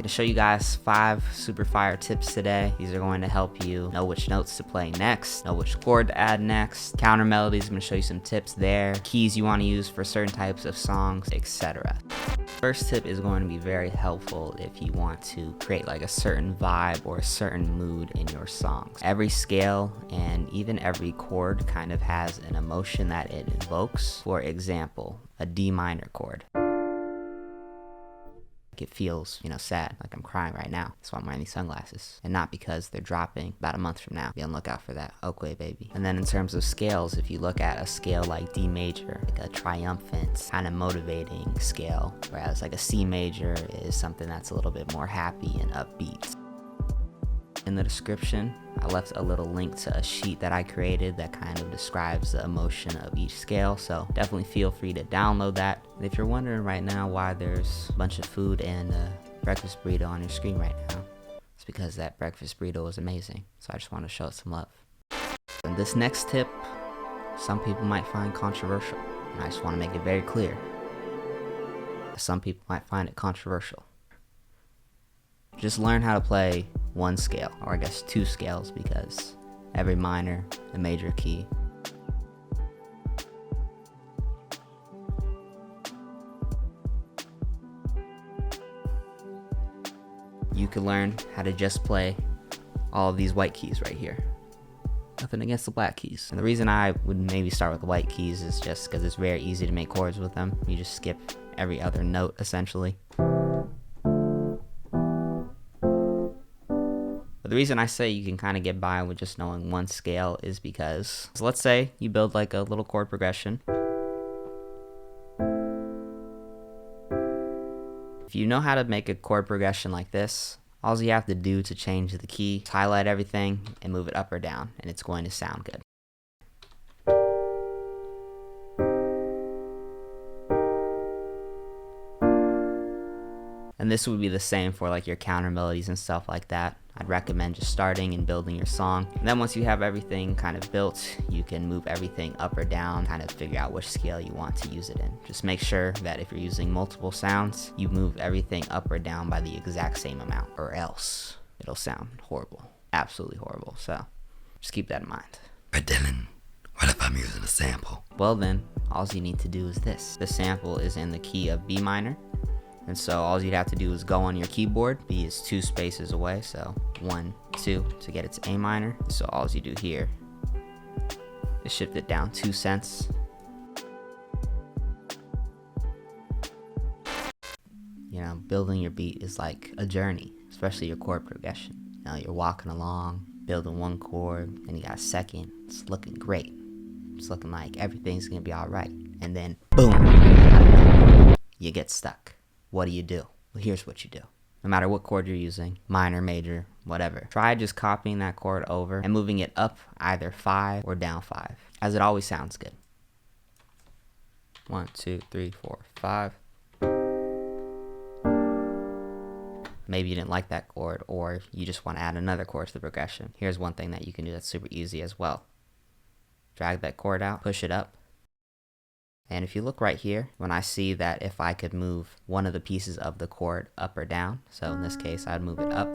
to show you guys 5 super fire tips today. These are going to help you know which notes to play next, know which chord to add next, counter melodies. I'm going to show you some tips there, keys you want to use for certain types of songs, etc. First tip is going to be very helpful if you want to create like a certain vibe or a certain mood in your songs. Every scale and even every chord kind of has an emotion that it invokes. For example, a D minor chord. It feels, sad, like I'm crying right now. That's why I'm wearing these sunglasses. And not because they're dropping about a month from now. Be on the lookout for that. Okay, baby. And then in terms of scales, if you look at a scale like D major, like a triumphant, kind of motivating scale, whereas like a C major is something that's a little bit more happy and upbeat. In the description, I left a little link to a sheet that I created that kind of describes the emotion of each scale, so definitely feel free to download that. And if you're wondering right now why there's a bunch of food and a breakfast burrito on your screen right now, it's because that breakfast burrito was amazing, so I just want to show it some love. And this next tip, some people might find controversial, and I just want to make it very clear. Some people might find it controversial. Just learn how to play one scale, or I guess 2 scales, because every minor and major key. You can learn how to just play all of these white keys right here. Nothing against the black keys. And the reason I would maybe start with the white keys is just because it's very easy to make chords with them. You just skip every other note essentially. But the reason I say you can kind of get by with just knowing one scale is because, so let's say you build like a little chord progression. If you know how to make a chord progression like this, all you have to do to change the key is highlight everything and move it up or down, and it's going to sound good. And this would be the same for like your counter melodies and stuff like that. I'd recommend just starting and building your song. And then once you have everything kind of built, you can move everything up or down, kind of figure out which scale you want to use it in. Just make sure that if you're using multiple sounds, you move everything up or down by the exact same amount, or else it'll sound horrible. Absolutely horrible. So just keep that in mind. But Dylan, what if I'm using a sample? Well then, all you need to do is this. The sample is in the key of B minor. And so all you'd have to do is go on your keyboard. B is 2 spaces away, so 1, 2 to get it to A minor. So all you do here is shift it down 2 cents. Building your beat is like a journey, especially your chord progression. You're walking along, building one chord, and you got a second. It's looking great. It's looking like everything's gonna be all right. And then boom, you get stuck. What do? Well, here's what you do. No matter what chord you're using, minor, major, whatever, try just copying that chord over and moving it up either 5 or down 5, as it always sounds good. 1, 2, 3, 4, 5. Maybe you didn't like that chord, or you just want to add another chord to the progression. Here's one thing that you can do that's super easy as well. Drag that chord out, push it up. And if you look right here, when I see that if I could move one of the pieces of the chord up or down, so in this case I'd move it up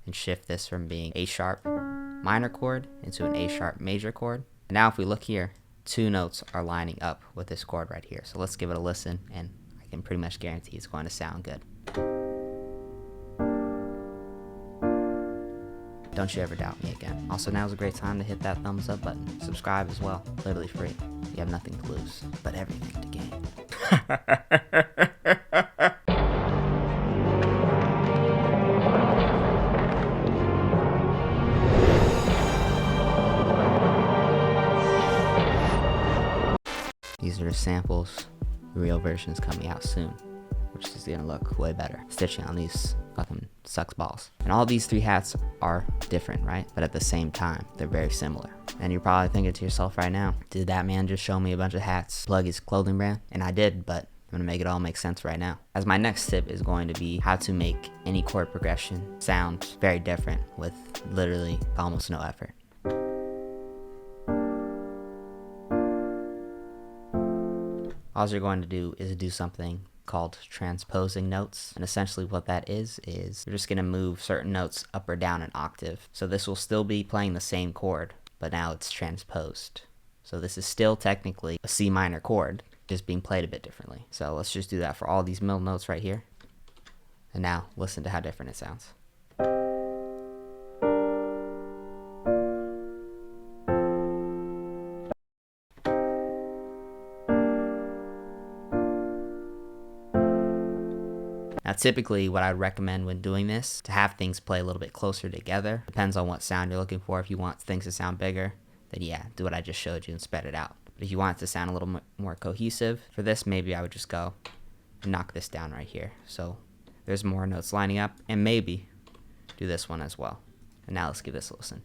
and shift this from being A sharp minor chord into an A sharp major chord. And now if we look here, 2 notes are lining up with this chord right here. So let's give it a listen, and I can pretty much guarantee it's going to sound good. Don't you ever doubt me again. Also, now's a great time to hit that thumbs up button. Subscribe as well. Literally free. You have nothing to lose, but everything to gain. These are the samples. The real version's coming out soon, which is gonna look way better. Stitching on these fucking sucks balls. And all these 3 hats are different, right? But at the same time, they're very similar. And you're probably thinking to yourself right now, did that man just show me a bunch of hats, plug his clothing brand? And I did, but I'm gonna make it all make sense right now. As my next tip is going to be how to make any chord progression sound very different with literally almost no effort. All you're going to do is do something called Transposing Notes. And essentially what that is you're just going to move certain notes up or down an octave. So this will still be playing the same chord, but now it's transposed. So this is still technically a C minor chord, just being played a bit differently. So let's just do that for all these middle notes right here. And now listen to how different it sounds. Now typically what I'd recommend when doing this, to have things play a little bit closer together. Depends on what sound you're looking for. If you want things to sound bigger, then yeah, do what I just showed you and spread it out. But if you want it to sound a little more cohesive, for this maybe I would just go and knock this down right here. So there's more notes lining up, and maybe do this one as well. And now let's give this a listen.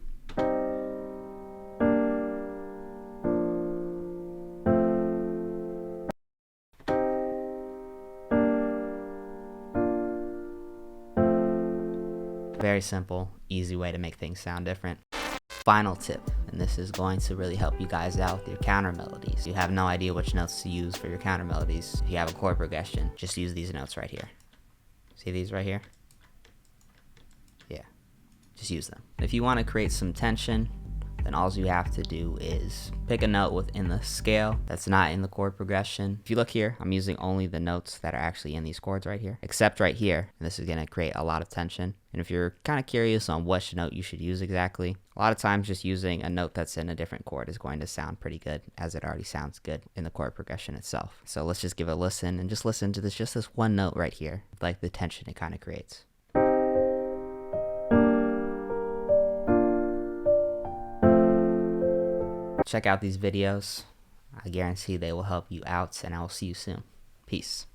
Very simple, easy way to make things sound different. Final tip, and this is going to really help you guys out with your counter melodies. You have no idea which notes to use for your counter melodies. If you have a chord progression, just use these notes right here. See these right here? Yeah, just use them. If you want to create some tension, then all you have to do is pick a note within the scale that's not in the chord progression. If you look here, I'm using only the notes that are actually in these chords right here, except right here, and this is going to create a lot of tension. And if you're kind of curious on which note you should use exactly, a lot of times just using a note that's in a different chord is going to sound pretty good, as it already sounds good in the chord progression itself. So let's just give it a listen and just listen to just this one note right here, like the tension it kind of creates. Check out these videos. I guarantee they will help you out, and I will see you soon. Peace.